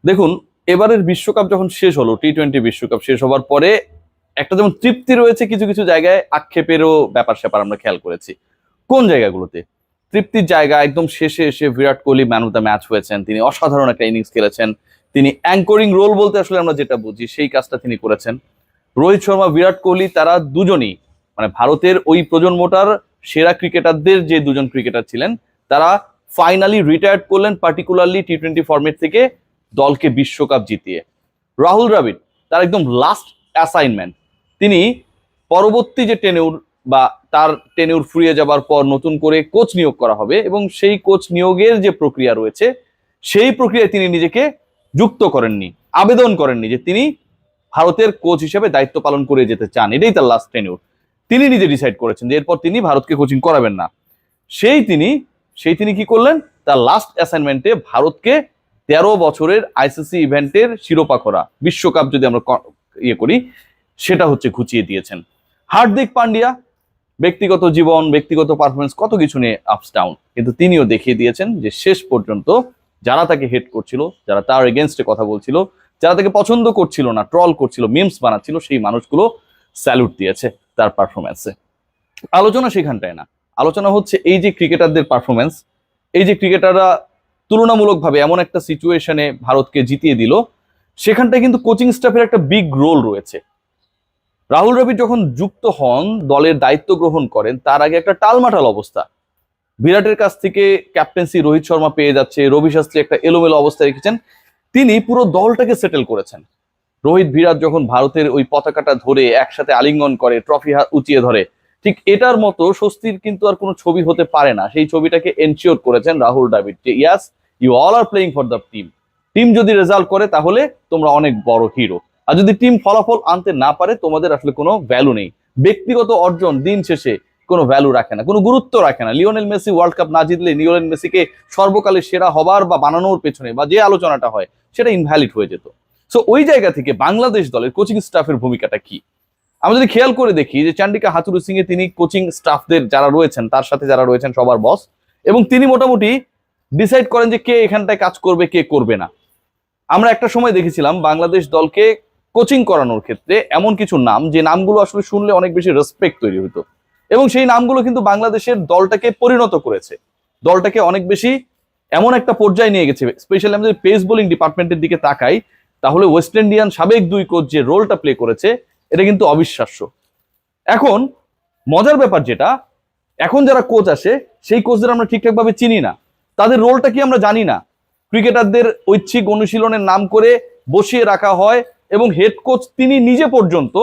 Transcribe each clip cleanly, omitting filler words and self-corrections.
দেখুন, এবারের বিশ্বকাপ যখন শেষ হলো, টি-20 বিশ্বকাপ শেষ হবার পরে একটা যেমন তৃপ্তি রয়েছে, কিছু কিছু জায়গায় আক্ষেপেরও ব্যাপার স্যাপার আমরা খেয়াল করেছি। কোন জায়গাগুলোতে? তৃপ্তির জায়গা একদম শেষে এসে Virat Kohli man of the match হয়েছেন, তিনি অসাধারণ একটা ইনিংস খেলেছেন, তিনি অ্যাঙ্করিং রোল বলতে আসলে আমরা যেটা বুঝি সেই কাজটা তিনি করেছেন। রোহিত শর্মা, বিরাট কোহলি তারা দুজনই মানে ভারতের ওই প্রজন্মটার সেরা ক্রিকেটারদের যে দুজন ক্রিকেটার ছিলেন, তারা ফাইনালি রিটায়ার্ড করলেন, পার্টিকুলারলি টি-20 ফরম্যাট থেকে দলকে বিশ্বকাপ জিতিয়ে। রাহুল দ্রাবিড় তার একদম লাস্ট অ্যাসাইনমেন্ট, তিনি পরবর্তী যে টেনিউর বা তার টেনিউর ফুরিয়ে যাবার পর নতুন করে কোচ নিয়োগ করা হবে এবং সেই কোচ নিয়োগের যে প্রক্রিয়া রয়েছে সেই প্রক্রিয়ায় তিনি নিজেকে যুক্ত করেননি, আবেদন করেননি যে তিনি ভারতের কোচ হিসেবে দায়িত্ব পালন করে যেতে চান। এটাই তার লাস্ট টেনিউর। তিনি নিজে ডিসাইড করেছেন যে এরপর তিনি ভারতকে কোচিং করাবেন না। সেই তিনি কি করলেন? তার লাস্ট অ্যাসাইনমেন্টে ভারতকে 13 বছরের আইসিসি ইভেন্টের শিরোপা করা বিশ্বকাপ যদি আমরা করি, সেটা হচ্ছে ঘুচিয়ে দিয়েছেন। হার্দিক পান্ডিয়া ব্যক্তিগত জীবন, ব্যক্তিগত পারফরমেন্স কত কিছু নিয়ে আপস ডাউন, কিন্তু তিনিও দেখিয়ে দিয়েছেন যে শেষ পর্যন্ত যারা তাকে হেট করছিল, যারা তার এগেনস্টে কথা বলছিল, যারা তাকে পছন্দ করছিল না, ট্রল করছিল, মিমস বানাচ্ছিল, সেই মানুষগুলো স্যালুট দিয়েছে তার পারফরমেন্সে। আলোচনা সেখানটায় না, আলোচনা হচ্ছে এই যে ক্রিকেটারদের পারফরমেন্স, এই যে ক্রিকেটাররা তুলনামূলকভাবে এমন একটা সিচুয়েশনে ভারতকে জিতিয়ে দিল, সেখানটায় কিন্তু কোচিং স্টাফের একটা বিগ রোল রয়েছে। রাহুল দ্রাবিড় যখন যুক্ত হন, দলের দায়িত্ব গ্রহণ করেন, তার আগে একটা টালমাটাল অবস্থা। বিরাটের কাছ থেকে ক্যাপ্টেন্সি রোহিত শর্মা পেয়ে যাচ্ছে, রবি শাস্ত্রী একটা এলোমেলো অবস্থায় রেখেছেন, তিনি পুরো দলটাকে সেটেল করেছেন। রোহিত বিরাট যখন ভারতের ওই পতাকাটা ধরে একসাথে আলিঙ্গন করে, ট্রফি উঁচিয়ে ধরে, ঠিক এটার মতো স্বস্তির কিন্তু আর কোনো ছবি হতে পারে না। সেই ছবিটাকে এনশিওর করেছেন রাহুল দ্রাবিড় যে yes, you all are playing for the team. Team যদি রেজাল্ট করে তাহলে তোমরা অনেক বড় হিরো, আর যদি টিম ফলাফল আনতে না পারে তোমাদের আসলে কোনো ভ্যালু নেই। ব্যক্তিগত অর্জন দিন শেষে কোনো ভ্যালু রাখে না, কোনো গুরুত্ব রাখে না। লিওনেল মেসি ওয়ার্ল্ড কাপ না জিতলে লিওনেল মেসিকে সর্বকালের সেরা হবার বা বানানোর পেছনে বা যে আলোচনাটা হয় সেটা ইনভ্যালিড হয়ে যেত। সো ওই জায়গা থেকে বাংলাদেশ দলের কোচিং স্টাফের ভূমিকাটা কি আমরা যদি খেয়াল করে দেখি, যে চান্ডিকা হাথুরু সিং এ তিনি কোচিং স্টাফদের যারা রয়েছেন, তার সাথে যারা রয়েছেন সবার বস, এবং তিনি মোটামুটি ডিসাইড করেন যে কে এখানটায় কাজ করবে, কে করবে না। আমরা একটা সময় দেখেছিলাম বাংলাদেশ দলকে কোচিং করানোর ক্ষেত্রে এমন কিছু নাম, যে নামগুলো আসলে শুনলে অনেক বেশি রেসপেক্ট তৈরি হতো, এবং সেই নামগুলো কিন্তু বাংলাদেশের দলটাকে পরিণত করেছে, দলটাকে অনেক বেশি এমন একটা পর্যায়ে নিয়ে গেছে। স্পেশালি আমরা যদি পেস বোলিং ডিপার্টমেন্টের দিকে তাকাই, তাহলে ওয়েস্ট ইন্ডিয়ান সাবেক 2 কোচ যে রোলটা প্লে করেছে, এটা কিন্তু অবিশ্বাস্য। এখন মজার ব্যাপার যেটা, এখন যারা কোচ আসে সেই কোচদের আমরা ঠিকঠাক ভাবে চিনি না, তাদের রোলটা কি আমরা জানি না। ক্রিকেটারদের ঐচ্ছিক অনুশীলনের নাম করে বসিয়ে রাখা হয়, এবং হেড কোচ তিনি নিজে পর্যন্ত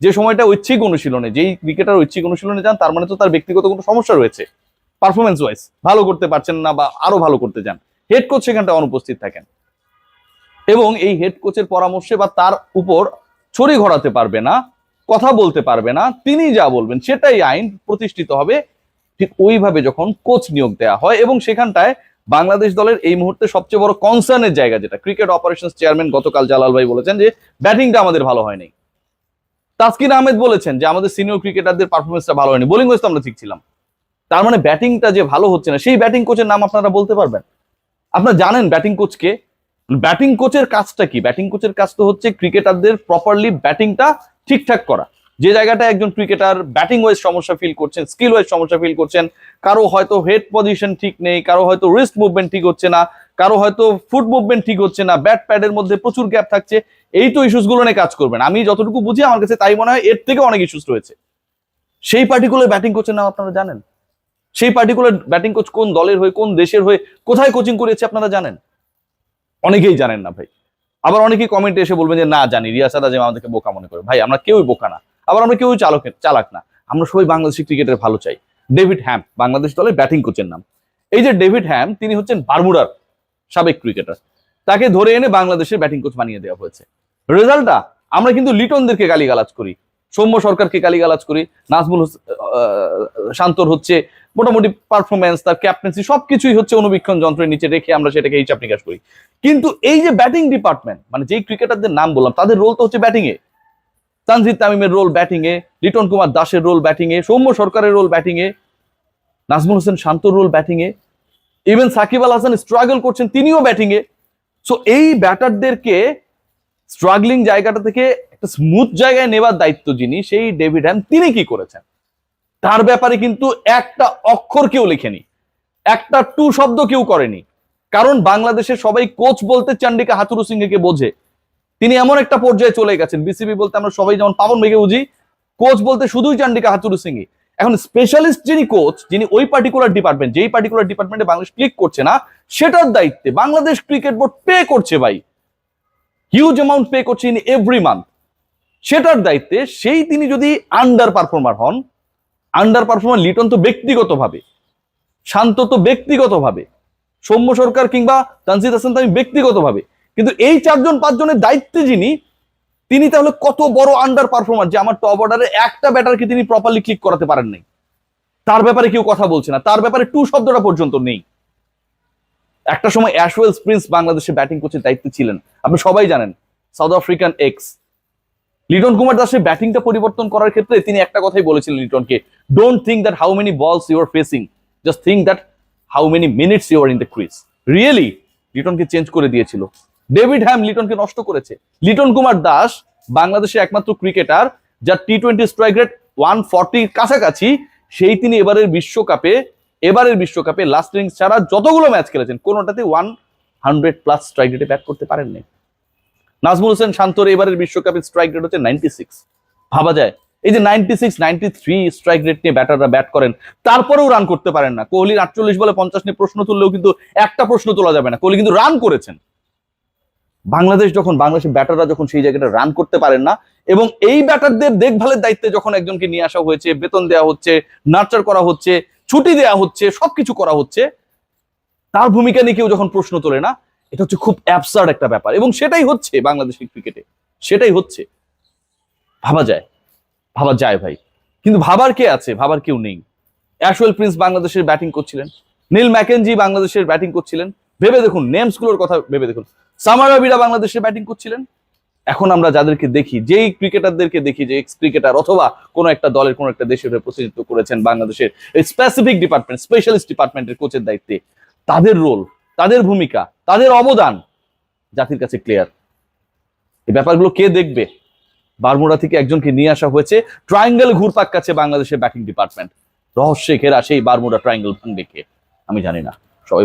যে সময়টা ঐচ্ছিক অনুশীলনে, যেই ক্রিকেটার ঐচ্ছিক অনুশীলনে যান, তার মানে তো তার ব্যক্তিগত কোনো সমস্যা রয়েছে, পারফরমেন্স ওয়াইজ ভালো করতে পারছেন না বা আরো ভালো করতে চান, হেড কোচ সেখানটা অনুপস্থিত থাকেন, এবং এই হেড কোচের পরামর্শে বা তার উপর ছড়ি ঘোরাতে পারবে না, কথা বলতে পারবে না, তিনি যা বলবেন সেটাই আইন প্রতিষ্ঠিত হবে। ঠিক ওইভাবে যখন কোচ নিয়োগ দেওয়া হয়, এবং সেখানটায় বাংলাদেশ দলের এই মুহূর্তে সবচেয়ে বড় কনসার্নের জায়গা যেটা, ক্রিকেট অপারেশনস চেয়ারম্যান গতকাল জালাল ভাই বলেছেন যে ব্যাটিংটা আমাদের ভালো হয়নি। তাসকিন আহমেদ বলেছেন যে আমাদের সিনিয়র ক্রিকেটারদের পারফরমেন্সটা ভালো হয়নি, বোলিং ওয়েজ তো আমরা ঠিক ছিলাম। তার মানে ব্যাটিংটা যে ভালো হচ্ছে না, সেই ব্যাটিং কোচের নাম আপনারা বলতে পারবেন? আপনারা জানেন ব্যাটিং কোচকে? ব্যাটিং কোচের কাজটা কি? ব্যাটিং কোচের কাজ তো হচ্ছে ক্রিকেটারদের প্রপারলি ব্যাটিংটা ঠিকঠাক করা। যে জায়গাটা একজন ক্রিকেটার ব্যাটিং ওয়াইজ সমস্যা ফিল করছেন, স্কিল ওয়াইজ সমস্যা ফিল করছেন, কারো হয়তো হেড পজিশন ঠিক নেই, কারো হয়তো রিস্ট মুভমেন্ট ঠিক হচ্ছে না, কারো হয়তো ফুট মুভমেন্ট ঠিক হচ্ছে না, ব্যাট প্যাডের মধ্যে প্রচুর গ্যাপ থাকছে, এই তো ইস্যুস গুলো নিয়ে কাজ করবেন। আমি যতটুকু বুঝি, আমার কাছে তাই মনে হয় এর থেকে অনেক ইস্যুস রয়েছে। সেই পার্টিকুলার ব্যাটিং কোচের নাম আপনারা জানেন? সেই পার্টিকুলার ব্যাটিং কোচ কোন দলের হয়ে, কোন দেশের হয়ে, কোথায় কোচিং করেছে আপনারা জানেন? অনেকেই জানেন না ভাই। আবার অনেকেই কমেন্টে এসে বলবেন যে না জানি, রিয়াসাত আজিম আমাদেরকে বোকা মনে করে। ভাই, আমরা কেউই বোকা না, আবার আমরা কেউই চালাক না, আমরা সবাই বাংলাদেশি ক্রিকেটের ভালো চাই। ডেভিড হ্যাম বাংলাদেশ দলের ব্যাটিং কোচের নাম। এই যে ডেভিড হ্যাম, তিনি হচ্ছেন বারমুডার সাবেক ক্রিকেটার, তাকে ধরে এনে বাংলাদেশের ব্যাটিং কোচ বানিয়ে দেওয়া হয়েছে। রেজাল্টটা, আমরা কিন্তু লিটনদেরকে গালিগালাজ করি, সৌম্য সরকারকে গালিগালাজ করি, নাজমুল শান্তর হচ্ছে মোটামুটি পারফরমেন্স, তার ক্যাপ্টেন্সি সবকিছুই হচ্ছে অনুবীক্ষণ যন্ত্রের নিচে রেখে আমরা সেটাকে হিসাব নিকাশ করি। কিন্তু এই যে ব্যাটিং ডিপার্টমেন্ট, মানে যেই ক্রিকেটারদের নাম বললাম, তাদের রোল তো হচ্ছে ব্যাটিং এ। তানজিদ তামিমের রোল ব্যাটিং এ, লিটন কুমার দাসের রোল ব্যাটিং এ, সৌম্য সরকারের রোল ব্যাটিং এ, নাজমুল হোসেন শান্তর রোল ব্যাটিং এ, ইভেন সাকিব আল হাসান স্ট্রাগল করছেন, তিনিও ব্যাটিং এ। সো এই ব্যাটারদেরকে স্ট্রাগলিং জায়গাটা থেকে একটা স্মুথ জায়গায় নেবার দায়িত্ব যিনি, সেই ডেভিড হ্যাম, তিনি কি করেছেন তার ব্যাপারে কিন্তু একটা অক্ষর কেউ লেখেনি, একটা টু শব্দ কেউ করেনি। কারণ বাংলাদেশের সবাই কোচ বলতে চন্ডিকা হাথুরু সিংকে বোঝে। তিনি এমন একটা পর্যায়ে চলে গেছেন, বিসিবি বলতে আমরা সবাই যেমন পাবন ভাইকে বুঝি, কোচ বলতে শুধুই চন্ডিকা হাথুরু সিং। এখন স্পেশালিস্ট যিনি কোচ, যিনি ওই পার্টিকুলার ডিপার্টমেন্ট, যেই পার্টিকুলার ডিপার্টমেন্টে বাংলাদেশ ক্লিক করছে না, সেটার দায়িত্বে বাংলাদেশ ক্রিকেট বোর্ড পে করছে ভাই, হিউজ অ্যামাউন্ট পে করছে ইন এভরি মান্থ। সেটার দায়িত্বে সেই তিনি যদি আন্ডার পারফর্মার হন, আন্ডার পারফর্মার লিটন তো ব্যক্তিগতভাবে, শান্ত তো ব্যক্তিগতভাবে, সৌম্য সরকার কিংবা তানজিদ হাসান তামিম ব্যক্তিগতভাবে, কিন্তু এই 4-5 জনের দায়িত্বে যিনি, তিনি তাহলে কত বড় আন্ডার পারফর্মার যে আমার টপ অর্ডারে একটা ব্যাটারকে তিনি প্রপারলি ক্লিক করাতে পারেন নাই। তার ব্যাপারে কেউ কথা বলছে না, তার ব্যাপারে টু শব্দটা পর্যন্ত নেই। একটা সময় অ্যাশওয়েল প্রিন্স বাংলাদেশে ব্যাটিং কোচের দায়িত্বে ছিলেন, আপনি সবাই জানেন, South African ex. Liton Kumar দাসের ব্যাটিংটা পরিবর্তন করার ক্ষেত্রে তিনি একটা কথাই বলেছিলেন লিটনকে, don't think that how many balls you are facing, just think that how many minutes you are in the crease. Really লিটনকে চেঞ্জ করে দিয়েছিল। ডেভিড হ্যাম লিটনকে নষ্ট করেছে। লিটন কুমার দাস বাংলাদেশের একমাত্র ক্রিকেটার যার টি-20 স্ট্রাইক রেট 140 কাছাকাছি, সেই তিনি এবারের বিশ্বকাপে লাস্ট ইনিংস ছাড়া যতগুলো ম্যাচ খেলেছেন কোনোটাতে 100+ স্ট্রাইক রেটে ব্যাট করতে পারেননি। নাজমুল হোসেন শান্তর এবারের বিশ্বকাপের স্ট্রাইক রেট হচ্ছে 96। ভাবা যায়, এই যে 96, 93 স্ট্রাইক রেট নিয়ে ব্যাটাররা ব্যাট করেন, তারপরেও রান করতে পারেন না। কোহলির 48 বলে 50 নিয়ে প্রশ্ন তুললেও কিন্তু একটা প্রশ্ন তোলা যাবে না, কোহলি কিন্তু রান করেছেন। বাংলাদেশের ব্যাটাররা যখন সেই জায়গাটা রান করতে পারেন না, এবং এই ব্যাটারদের দেখভালের দায়িত্বে যখন একজনকে নিয়ে আসা হয়েছে, বেতন দেওয়া হচ্ছে, নার্চার করা হচ্ছে, ছুটি দেওয়া হচ্ছে, সবকিছু করা হচ্ছে, তার ভূমিকা নিয়ে কেউ যখন প্রশ্ন তোলে না, এটা হচ্ছে খুব অ্যাবসার্ড একটা ব্যাপার। এবং সেটাই হচ্ছে বাংলাদেশের ক্রিকেটে, সেটাই হচ্ছে। ভাবা যায় ভাই, কিন্তু ভাবার কে আছে? ভাবার কেউ নেই। অ্যাশওয়েল প্রিন্স বাংলাদেশের ব্যাটিং করছিলেন, নীল ম্যাকেনজি বাংলাদেশের ব্যাটিং করছিলেন, ভেবে দেখুন, নেমস গুলোর কথা ভেবে দেখুন, সামার আবিরা বাংলাদেশের ব্যাটিং করছিলেন। এখন আমরা যাদেরকে দেখি, যেই ক্রিকেটারদেরকে দেখি যে এক্স ক্রিকেটার অথবা কোনো একটা দলের কোনো একটা দেশের হয়ে প্রতিনিধিত্ব করেছেন বাংলাদেশের এই স্পেসিফিক ডিপার্টমেন্ট, স্পেশালিস্ট ডিপার্টমেন্টের কোচের দায়িত্বে, তাদের রোল, তাদের ভূমিকা, তাদের অবদান জাতির কাছে ক্লিয়ার। এই ব্যাপারগুলো কে দেখবে? বারমুডা থেকে একজনকে নিয়ে আসা হয়েছে, ট্রায়াঙ্গেল ঘুরপাক কাছে বাংলাদেশের ব্যাটিং ডিপার্টমেন্ট, রহস্যে ঘেরা সেই বারমুডা ট্রায়াঙ্গেল ভাঙবে কে? আমি জানি না। সবাই